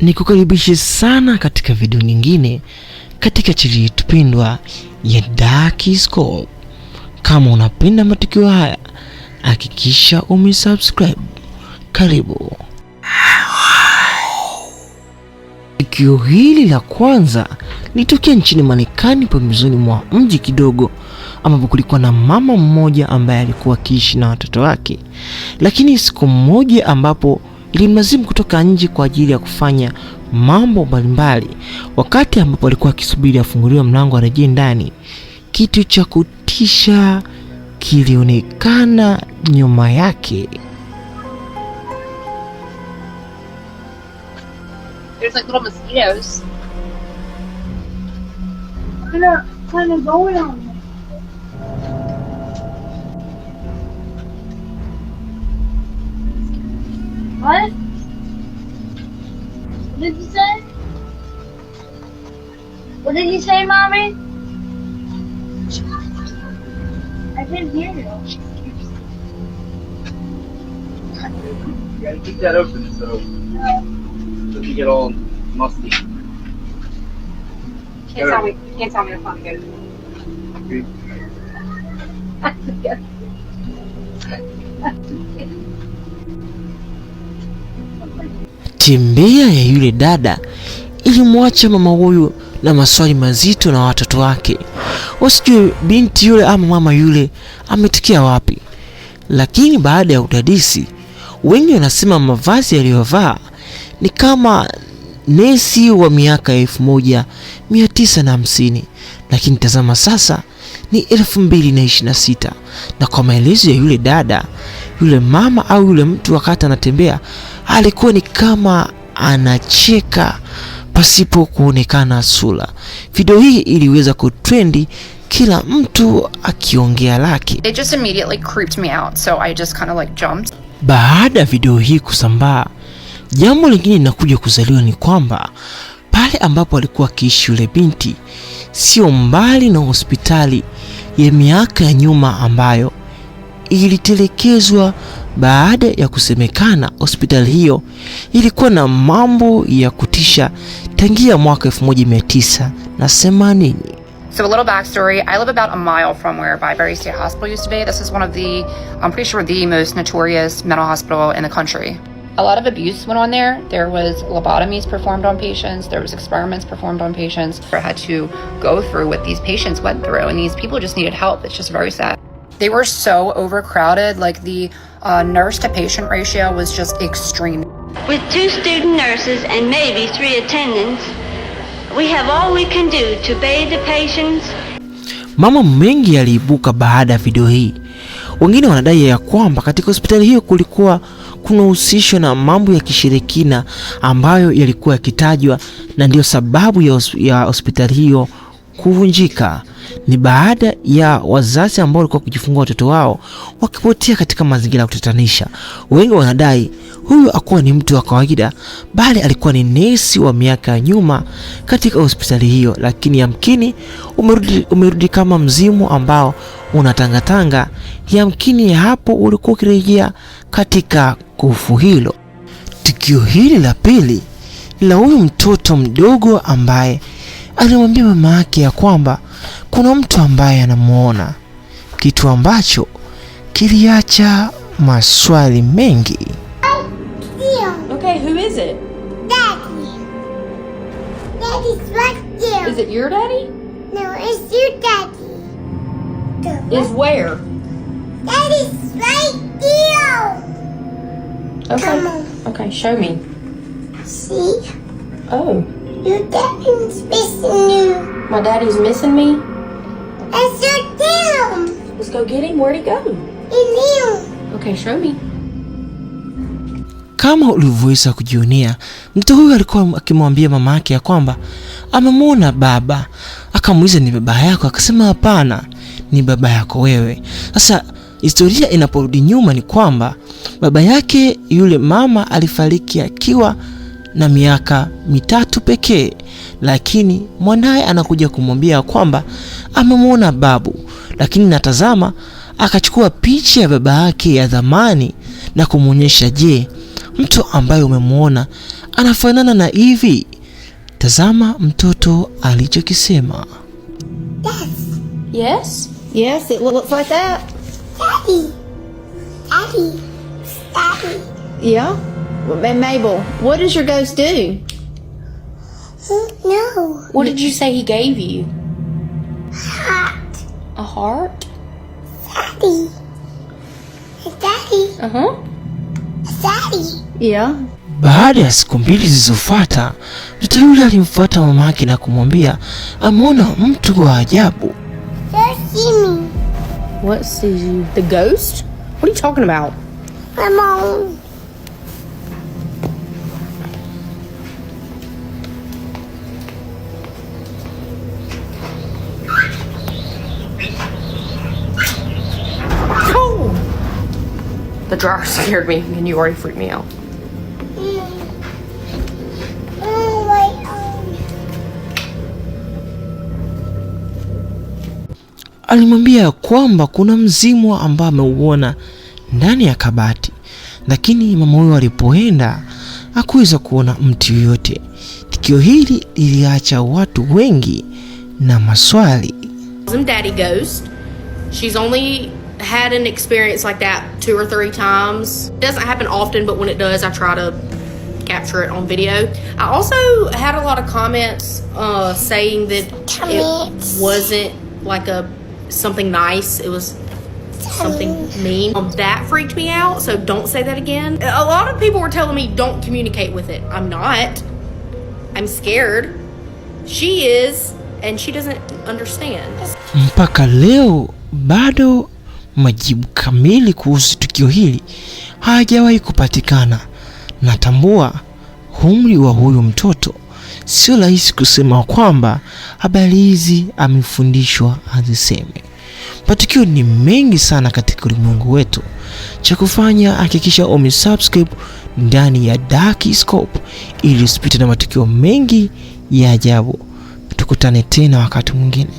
Nikukaribishe sana katika video nyingine katika channel yetu pendwa ya Darky Scope. Kama unapenda matukio haya, hakikisha umesubscribe. Karibu. Tukio hili la kwanza litokea nchini Marekani, pembezoni mwa mji kidogo, ambapo kulikuwa na mama mmoja ambaye alikuwa akiishi na watoto wake. Lakini siku moja ambapo ilimlazimu kutoka nje kwa ajili ya kufanya mambo mbalimbali, wakati ambapo alikuwa akisubiri afunguliwe mlango arejee ndani, kitu cha kutisha kilionekana nyuma yake. There's like little mosquitoes. They're kind of going on me. What? What did you say? What did you say, Mommy? I didn't hear you. You gotta keep that open so it doesn't get all musty. Can't tell me to fuck it. Tembea ya yule dada ilimwacha mama huyu na maswali mazito na watoto wake. Wasijue binti yule ama mama yule ametokea wapi. Lakini baada ya udadisi, wengi wanasema mavazi aliyovaa ni kama nesi wa miaka 1950. Lakini tazama sasa ni 2026, na kwa maelezo ya yule dada, yule mama au yule mtu wakati anatembea alikuwa ni kama anacheka pasipo kuonekana sura. Video hii iliweza kutrendi, kila mtu akiongea lake. It just immediately creeped me out, so I just kind of like jumped. Baada ya video hii kusambaa, jambo lingine linakuja kuzaliwa ni kwamba pale ambapo alikuwa akiishi yule binti sio mbali na hospitali ya miaka ya nyuma ambayo ilitelekezwa baada ya kusemekana hospitali hiyo ilikuwa na mambo ya kutisha tangia mwaka 1980. So a little backstory, I live about a mile from where Byberry State Hospital used to be. This is one of the, I'm pretty sure the most notorious mental hospital in the country. A lot of abuse went on there. There was lobotomies performed on patients. There was experiments performed on patients. I had to go through what these patients went through, and these people just needed help. It's just very sad. They were so overcrowded, like the nurse to patient ratio was just extreme. With 2 student nurses and maybe 3 attendants, we have all we can do to bathe the patients. Mama mengi yaliibuka baada ya video hii. Wengine wanadai ya kwamba katika hospitali hiyo kulikuwa kuna uhusisho na mambo ya kishirikina ambayo yalikuwa yakitajwa, na ndio sababu ya hospitali hiyo kuvunjika. Ni baada ya wazazi ambao walikuwa kujifungua watoto wao wakipotea katika mazingira ya kutatanisha. Wengi wanadai huyu hakuwa ni mtu wa kawaida, bali alikuwa ni nesi wa miaka ya nyuma katika hospitali hiyo, lakini yamkini umerudi kama mzimu ambao unatangatanga. Yamkini hapo ulikuwa ukirejea katika kufu hilo. Tukio hili la pili la huyu mtoto mdogo ambaye alimwambia mama yake ya kwamba kuna mtu ambaye anamuona, kitu ambacho kiliacha maswali mengi. Okay, who is it? Daddy. Daddy's right there. Is it your daddy? No, it's your daddy. Is where? Daddy's right there. Okay. Come on. Okay, show me. See? Oh, Your daddy's missing you. my daddy's missing me? That's your tail. Let's go get him. Where'd he go? In you. Okay, show me. Kama ulivyoweza kujionea, mtu huyu alikuwa akimwambia mama yake ya kwamba amemwona baba. Akamuuliza ni baba yako? Akasema hapana, ni baba yako wewe. Sasa historia inaporudi nyuma ni kwamba baba yake yule mama alifariki akiwa na miaka 3 pekee, lakini mwanae anakuja kumwambia kwamba amemwona babu. Lakini natazama akachukua picha ya baba yake ya zamani na kumuonyesha, je, mtu ambaye umemwona anafanana na Evie. Tazama mtoto alichokisema. Yes? Yes, it looks like that. Daddy. Daddy. Daddy. Yeah? And Mabel, what does your ghost do? No. What did you say he gave you? Heart. A heart? Daddy. Daddy. Uh-huh. Daddy. Yeah. Baada ya siku mbili zilizofuata, mtoto yule alimfuata mamake na kumwambia ameona mtu wa ajabu. Just see me. What sees you? The ghost? What are you talking about? My mom. The dryer scared me and you already freaked me out. Alimwambia kwamba kuna mzimu ambao ameuona ndani ya kabati, lakini mama huyo alipoenda hakuweza kuona mtu yoyote. Tukio hili liliacha watu wengi na maswali. Daddy ghost. She's only had an experience like that 2 or 3 times. It doesn't happen often, but when it does, I try to capture it on video. I also had a lot of comments saying that it wasn't like something nice. It was something mean. That freaked me out, so don't say that again. A lot of people were telling me don't communicate with it. I'm not. I'm scared. She is, and she doesn't understand. Mpaka leo bado majibu kamili kuhusu tukio hili hajawahi kupatikana. Natambua umri wa huyu mtoto, sio rahisi kusema kwamba habari hizi amefundishwa aziseme. Matukio ni mengi sana katika ulimwengu wetu. Cha kufanya hakikisha umesubscribe ndani ya Dark Scope ili usipite na matukio mengi ya ajabu. Tukutane tena wakati mwingine.